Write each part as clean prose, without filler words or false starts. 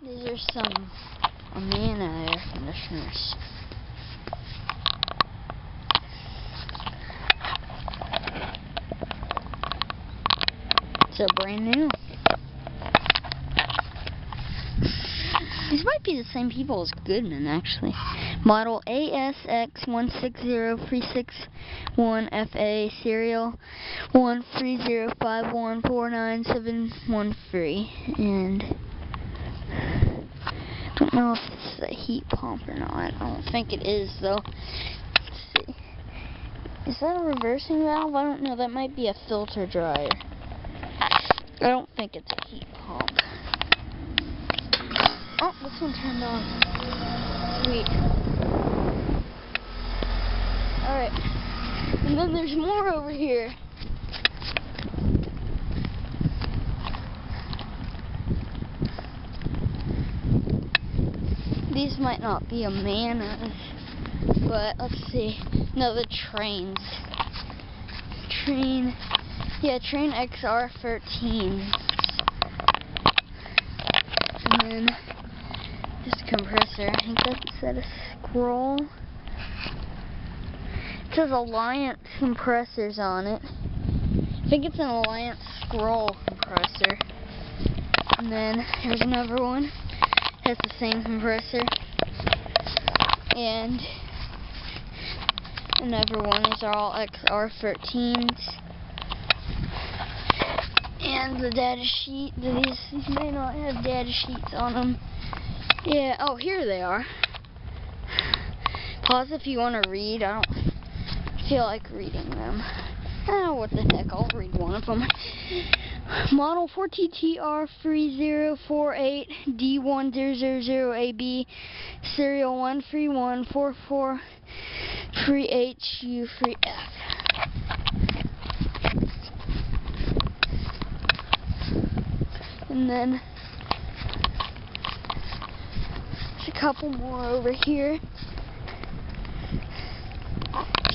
These are some Amana air conditioners. So brand new. These might be the same people as Goodman, actually. Model ASX1603661FA, serial 13051497113. And I don't know if it's a heat pump or not. I don't think it is, though. Let's see. Is that a reversing valve? I don't know. That might be a filter dryer. I don't think it's a heat pump. Oh, this one turned on. Sweet. Alright. And then there's more over here. These might not be Amanas, but let's see. No, the Tranes. Trane. Yeah, Trane XR13. And then this compressor. I think that's a scroll. It says Alliance compressors on it. I think it's an Alliance scroll compressor. And then here's another one. It has the same compressor. And another one. These are all XR13s. And the data sheet. These may not have data sheets on them. Yeah, oh, here they are. Pause if you want to read. I don't feel like reading them. Oh, what the heck, I'll read one of them. Model 4TTR3048D1000AB, serial 1314438U3F. And then there's a couple more over here.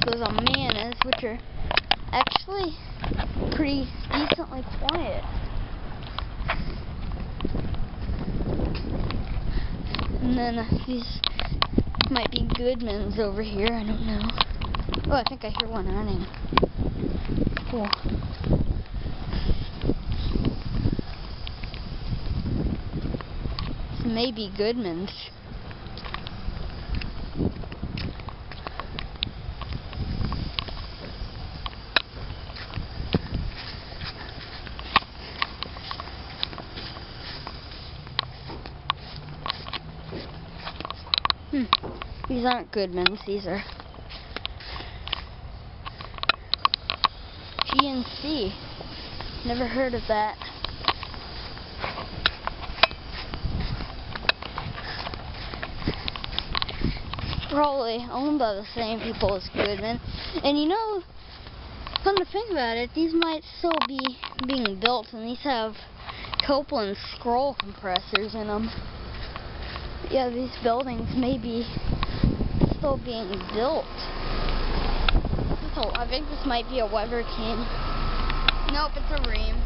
Those Amanas, which are actually pretty decently quiet. And then these might be Goodmans over here, I don't know. Oh, I think I hear one running. Cool. This may be Goodmans. These aren't Goodmans, these are GNC. Never heard of that. Probably owned by the same people as Goodman. And you know, come to think about it, these might still be being built, and these have Copeland scroll compressors in them. Yeah, these buildings may be still being built. I think this might be a Weber King. Nope, it's a Rheem.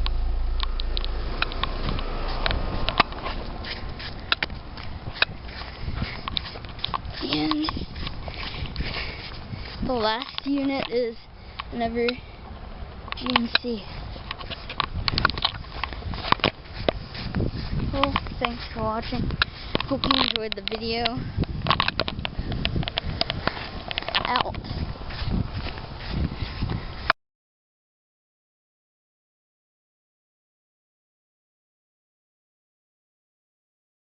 And the last unit is another GNC. Well, thanks for watching. Hope you enjoyed the video. Out.